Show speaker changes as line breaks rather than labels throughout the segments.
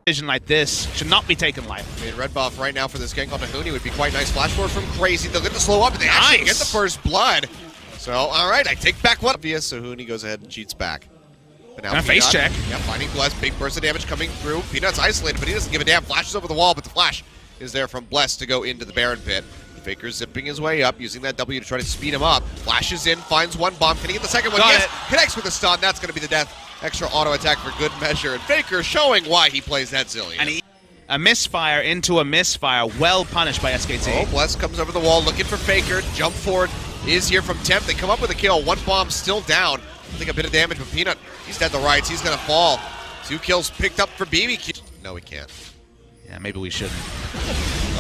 Vision like this should not be taken lightly.
I mean, red buff right now for this gank onto Huni would be quite nice. Flash forward from Crazy. They'll get the slow up, and they actually get the first blood. So, all right, I take back one. Obvious, so Huni goes ahead and cheats back. But now
face check.
Yeah, finding Bless. Big burst of damage coming through. Peanut's isolated, but he doesn't give a damn. Flashes over the wall, but the flash is there from Bless to go into the Baron pit. Faker zipping his way up, using that W to try to speed him up. Flashes in, finds one bomb. Can he get the second one? Yes, connects with a stun. That's going to be the death. Extra auto attack for good measure. And Faker showing why he plays that Zillion.
And a misfire into a misfire, well punished by SKT.
Oh, Bless comes over the wall looking for Faker. Jump forward is here from Temp. They come up with a kill. One bomb still down. I think a bit of damage, but Peanut, he's dead to rights. He's going to fall. 2 kills picked up for BBQ. No, he can't.
Yeah, maybe we shouldn't.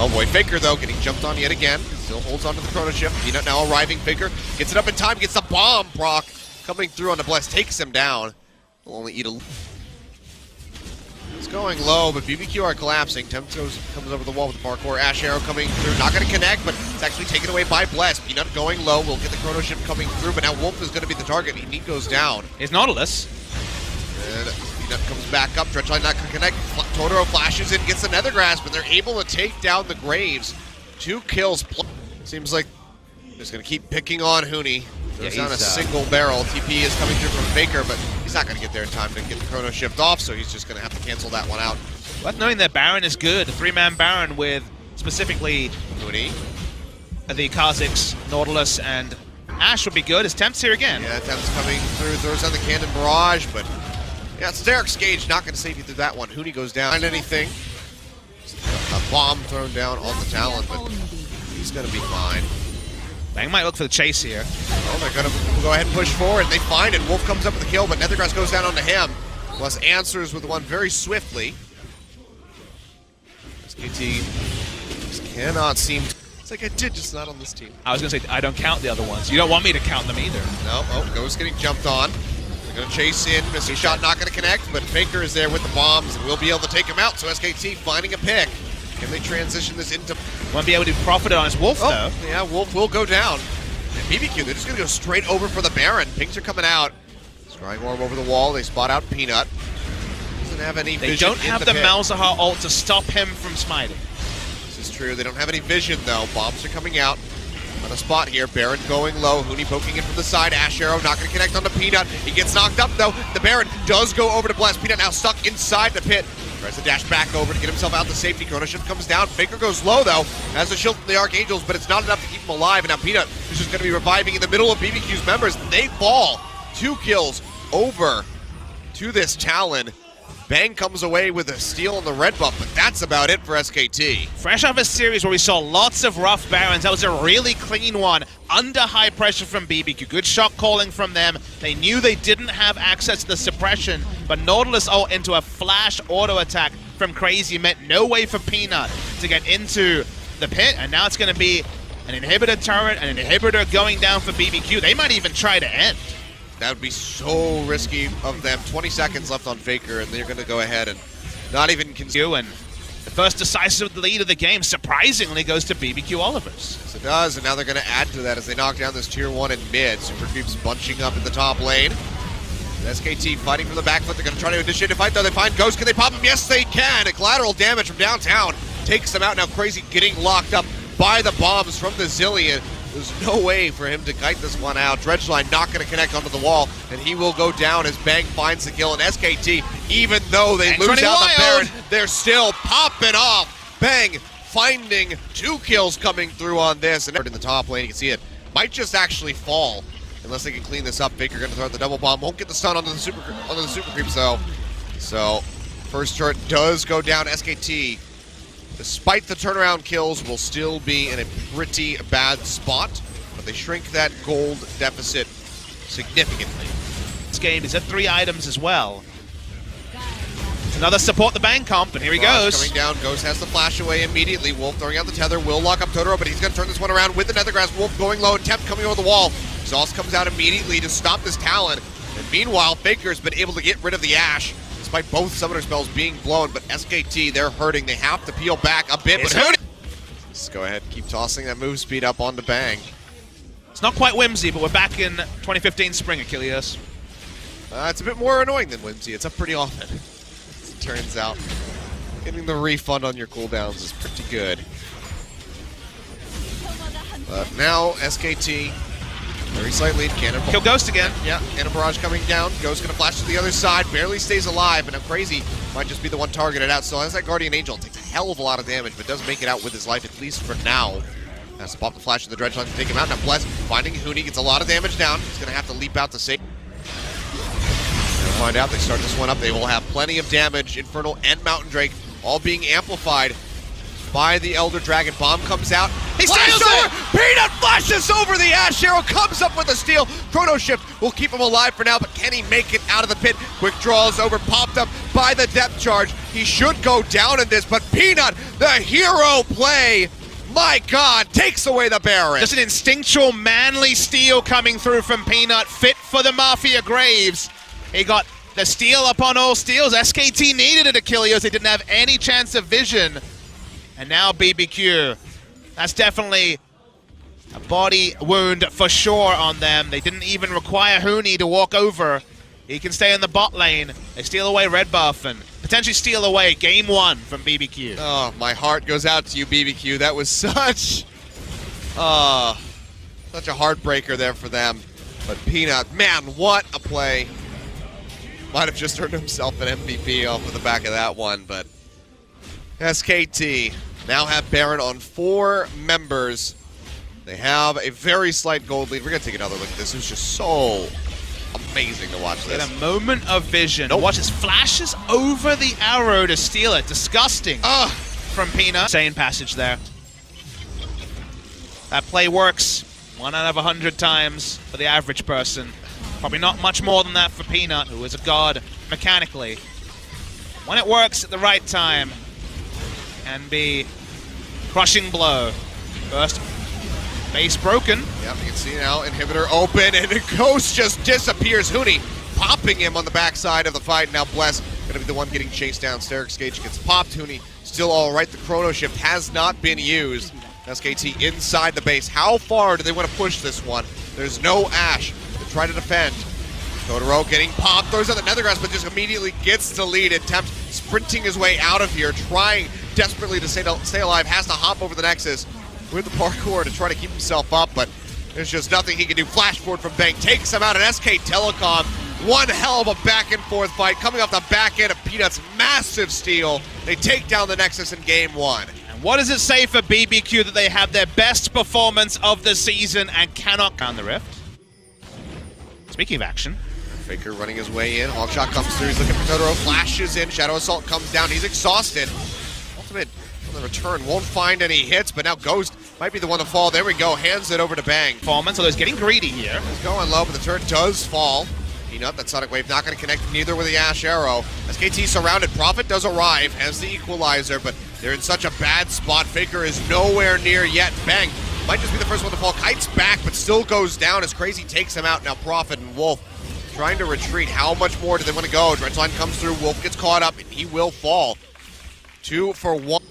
Oh boy, Faker though, getting jumped on yet again. Still holds onto the chrono shift. Peanut now arriving. Faker gets it up in time, gets the bomb proc coming through onto Bless, takes him down. He'll only eat a... It's going low, but BBQ are collapsing. Temp comes over the wall with the parkour. Ash Arrow coming through, not going to connect, but it's actually taken away by Bless. Peanut going low, will get the chrono shift coming through, but now Wolf is going to be the target. He goes down.
It's Nautilus.
And Peanut comes back up. Dredgeline not going to connect. Totoro flashes in, gets the Nether Grasp, and they're able to take down the Graves. 2 kills. Seems like they're just going to keep picking on Huni. Throws down a single barrel. TP is coming through from Faker, but he's not going to get there in time to get the chrono shift off, so he's just going to have to cancel that one out.
Worth knowing their Baron is good. A 3-man Baron with specifically
Huni.
The Kha'Zix, Nautilus, and Ash would be good. His Temp's here again.
Yeah, Temp's coming through, throws down the Cannon Barrage, but yeah, it's Derek's Gage not going to save you through that one. Huni goes down. Find anything. A bomb thrown down on the Talon, but he's going to be fine.
Bang might look for the chase here.
Oh, they're going to go ahead and push forward. They find it. Wolf comes up with the kill, but Nethergrass goes down onto him. Plus answers with one very swiftly. SKT just cannot seem to... It's like I did, just not on this team.
I was going to say, I don't count the other ones. You don't want me to count them either.
No, oh, Ghost getting jumped on. They're going to chase in. Missing shot, not going to connect, but Faker is there with the bombs and will be able to take him out. So SKT finding a pick. Can they transition this into...
Won't be able to profit on his Wolf, though.
Yeah, Wolf will go down. And BBQ, they're just going to go straight over for the Baron. Pings are coming out. Scrying Orb over the wall. They spot out Peanut. Doesn't have any vision.
They don't have the Malzahar ult to stop him from smiting.
This is true. They don't have any vision, though. Bombs are coming out on a spot here. Baron going low. Huni poking in from the side. Ash Arrow not going to connect onto Peanut. He gets knocked up, though. The Baron does go over to Bless. Peanut now stuck inside the pit. Tries to dash back over to get himself out the safety. Chrono Shift comes down. Faker goes low, though. Has a shield from the Archangels, but it's not enough to keep him alive. And now Peanut is just going to be reviving in the middle of BBQ's members. They fall. 2 kills over to this Talon. Bang comes away with a steal on the red buff, but that's about it for SKT.
Fresh off a series where we saw lots of rough Barons, that was a really clean one, under high pressure from BBQ. Good shot calling from them. They knew they didn't have access to the suppression, but Nautilus ult into a flash auto attack from Crazy meant no way for Peanut to get into the pit, and now it's going to be an inhibitor turret, and an inhibitor going down for BBQ. They might even try to end.
That would be so risky of them. 20 seconds left on Faker, and they're going to go ahead and not even consider.
And the first decisive lead of the game, surprisingly, goes to BBQ Olivers.
Yes, it does, and now they're going to add to that as they knock down this Tier 1 in mid. Super Creeps bunching up in the top lane. And SKT fighting from the back foot. They're going to try to initiate a fight, though. They find Ghost. Can they pop him? Yes, they can. A collateral damage from downtown takes them out. Now Crazy getting locked up by the bombs from the Zillion. There's no way for him to kite this one out. Dredgeline not going to connect onto the wall, and he will go down as Bang finds the kill. And SKT, even though they lose out the Baron, they're still popping off. Bang finding 2 kills coming through on this. And in the top lane, you can see it might just actually fall unless they can clean this up. Faker going to throw out the double bomb. Won't get the stun onto the super creeps though. So first turret does go down. SKT, despite the turnaround kills, will still be in a pretty bad spot, but they shrink that gold deficit significantly.
This game is at 3 items as well. Another support the Bang comp, and here he goes.
Coming down, Ghost has to flash away immediately. Wolf throwing out the tether, will lock up Totoro, but he's going to turn this one around with the Nethergrass. Wolf going low, Temp coming over the wall. Exhaust comes out immediately to stop this Talon, and meanwhile, Faker's been able to get rid of the Ash, despite both summoner spells being blown, but SKT, they're hurting. They have to peel back a bit, but let's go ahead and keep tossing that move speed up onto Bang.
It's not quite whimsy, but we're back in 2015 spring, Achilles.
It's a bit more annoying than whimsy. It's up pretty often, as it turns out. Getting the refund on your cooldowns is pretty good. But now SKT, very slight lead. Cannon
Kill Ghost again.
Yeah, Cannon Barrage coming down. Ghost gonna flash to the other side. Barely stays alive, and Crazy might just be the one targeted out. So as that Guardian Angel takes a hell of a lot of damage, but does make it out with his life, at least for now. Has to pop the flash in the Dredge Line to take him out. Now Bless finding Huni, gets a lot of damage down. He's gonna have to leap out to save. We'll find out. They start this one up. They will have plenty of damage. Infernal and Mountain Drake all being amplified by the Elder Dragon. Bomb comes out. He steals over! Peanut flashes over the Ash Arrow, comes up with a steal. Chrono Shift will keep him alive for now, but can he make it out of the pit? Quick draws over, popped up by the depth charge. He should go down in this, but Peanut, the hero play, my God, takes away the Baron.
Just an instinctual, manly steal coming through from Peanut, fit for the Mafia Graves. He got the steal upon all steals. SKT needed it, Achilles. They didn't have any chance of vision. And now BBQ. That's definitely a body wound for sure on them. They didn't even require Huni to walk over. He can stay in the bot lane. They steal away red buff and potentially steal away game 1 from BBQ.
Oh, my heart goes out to you, BBQ. That was such a heartbreaker there for them. But Peanut, man, what a play. Might have just earned himself an MVP off of the back of that one, but SKT now have Baron on 4 members. They have a very slight gold lead. We're going to take another look at this. It was just so amazing to watch this.
In a moment of vision. Nope. Watch this. Flashes over the arrow to steal it. Disgusting from Peanut. Insane passage there. That play works 1 out of 100 times for the average person. Probably not much more than that for Peanut, who is a god mechanically. When it works at the right time, can be crushing blow. First base broken.
Yep, you can see now inhibitor open, and the Ghost just disappears. Huni popping him on the backside of the fight. Now Bless gonna be the one getting chased down. Sterix Gage gets popped. Huni still all right. The Chrono Shift has not been used. SKT inside the base. How far do they want to push this one? There's no Ash to try to defend. Totoro getting popped, throws out the Nethergrass, but just immediately gets the lead. Attempts sprinting his way out of here, trying desperately to stay alive. Has to hop over the Nexus with the parkour to try to keep himself up, but there's just nothing he can do. Flash forward from Bang takes him out, and SK Telecom, one hell of a back and forth fight coming off the back end of Peanut's massive steal. They take down the Nexus in game 1.
And what does it say for BBQ that they have their best performance of the season and cannot down the rift? Speaking of action.
Faker running his way in. Hawkshot comes through. He's looking for Totoro. Flashes in. Shadow Assault comes down. He's exhausted. Ultimate on the return. Won't find any hits, but now Ghost might be the one to fall. There we go. Hands it over to Bang.
Performance, so he's getting greedy here.
He's going low, but the turret does fall. Peanut, that Sonic Wave not going to connect neither with the Ash Arrow. SKT surrounded. Prophet does arrive. Has the equalizer, but they're in such a bad spot. Faker is nowhere near yet. Bang might just be the first one to fall. Kite's back, but still goes down as Crazy takes him out. Now Prophet and Wolf trying to retreat. How much more do they want to go? Dredgeline comes through. Wolf gets caught up, and he will fall. 2 for 1.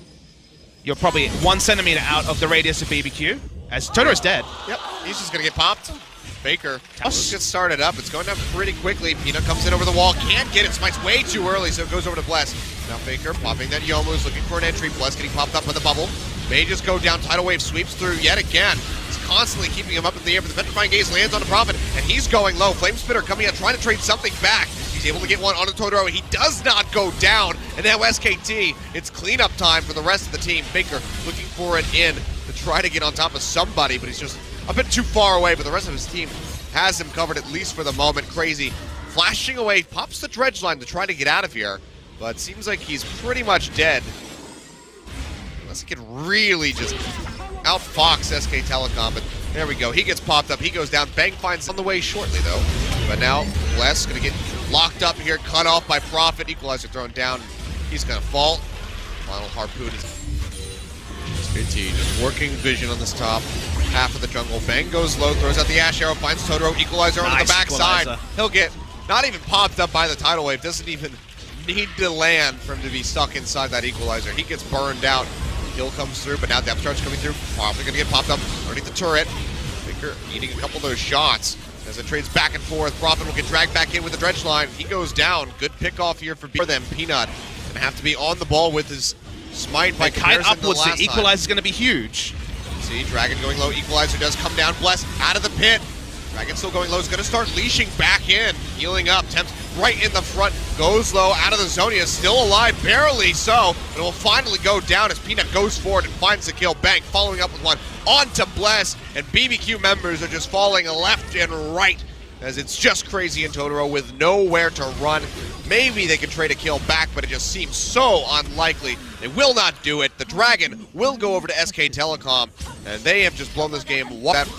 You're probably 1 centimeter out of the radius of BBQ, as Totoro's dead.
Yep, he's just going to get popped. Faker, let's get started up. It's going down pretty quickly. Peanut comes in over the wall. Can't get it. Smites way too early, so it goes over to Bless. Now Faker popping that Yomu's looking for an entry. Bless getting popped up with a bubble. May just go down. Tidal Wave sweeps through yet again. He's constantly keeping him up in the air, but the Petrifying Gaze lands on the Prophet, and he's going low. Flame Spitter coming out, trying to trade something back. He's able to get one onto Totoro. He does not go down, and now SKT, it's cleanup time for the rest of the team. Faker looking for an in to try to get on top of somebody, but he's just a bit too far away, but the rest of his team has him covered, at least for the moment. Crazy flashing away, pops the Dredge Line to try to get out of here, but seems like he's pretty much dead. Unless he can really just outfox SK Telecom, but there we go. He gets popped up. He goes down. Bang finds on the way shortly, though. But now Bless going to get locked up here, cut off by Prophet. Equalizer thrown down. He's going to fall. Final Harpoon is SKT just working vision on this top half of the jungle. Bang goes low, throws out the Ash Arrow, finds Totoro. Equalizer on the backside. He'll get not even popped up by the Tidal Wave. Doesn't even need to land for him to be stuck inside that Equalizer. He gets burned out. Kill comes through, but now depth charge coming through. Probably going to get popped up underneath the turret. Faker eating a couple of those shots as it trades back and forth. Prophet will get dragged back in with the Dredge Line. He goes down. Good pick off here for them. Peanut Gonna have to be on the ball with his smite by
Kite
comparison to the
upwards, the
last time.
equalizer is going to be huge.
See, Dragon going low, equalizer does come down, Bless out of the pit. Dragon still going low, is gonna start leashing back in, healing up, Temps right in the front, goes low, out of the zone, he is still alive, barely so, but it will finally go down as Peanut goes forward and finds the kill. Bank following up with one onto Bless, and BBQ members are just falling left and right as it's just Crazy and Totoro with nowhere to run. Maybe they can trade a kill back, but it just seems so unlikely. They will not do it. The Dragon will go over to SK Telecom, and they have just blown this game. That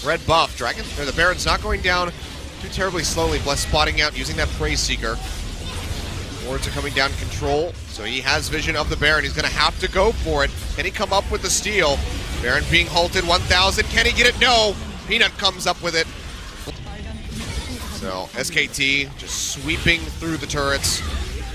red buff, Dragon, or the Baron's not going down too terribly slowly. Bless spotting out, using that Praise Seeker. Wards are coming down control, so he has vision of the Baron. He's gonna have to go for it. Can he come up with the steal? Baron being halted, 1,000. Can he get it? No. Peanut comes up with it. So SKT just sweeping through the turrets.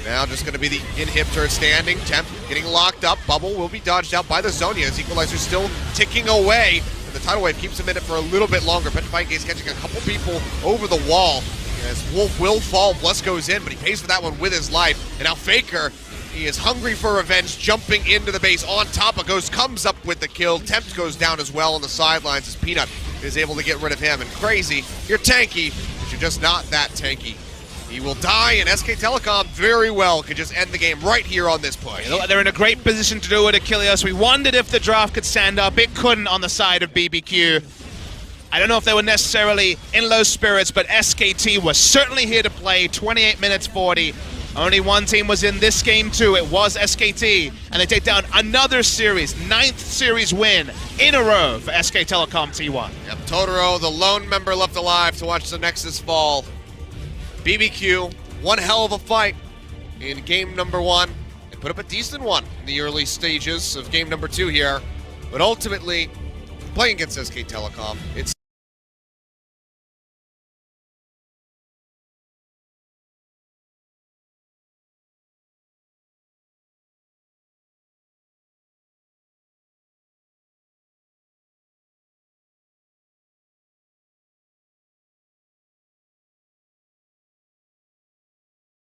Now just going to be the inhib turret standing. Temp getting locked up. Bubble will be dodged out by the Zonia as Equalizer still ticking away. And the tidal wave keeps him in it for a little bit longer. Petrifying Gaze catching a couple people over the wall. As Wolf will fall, Bless goes in, but he pays for that one with his life. And now Faker, he is hungry for revenge, jumping into the base on top of Ghost, comes up with the kill. Tempt goes down as well on the sidelines as Peanut is able to get rid of him. And Crazy, you're tanky, but you're just not that tanky. He will die, and SK Telecom very well could just end the game right here on this push.
They're in a great position to do it, Achilles. We wondered if the draft could stand up. It couldn't on the side of BBQ. I don't know if they were necessarily in low spirits, but SKT was certainly here to play. 28 minutes 40. Only one team was in this game too. It was SKT, and they take down another series, 9th series win in a row for SK Telecom T1.
Yep, Totoro, the lone member left alive to watch the Nexus fall. BBQ, one hell of a fight in game number 1. They put up a decent one in the early stages of game number 2 here, but ultimately, playing against SK Telecom, it's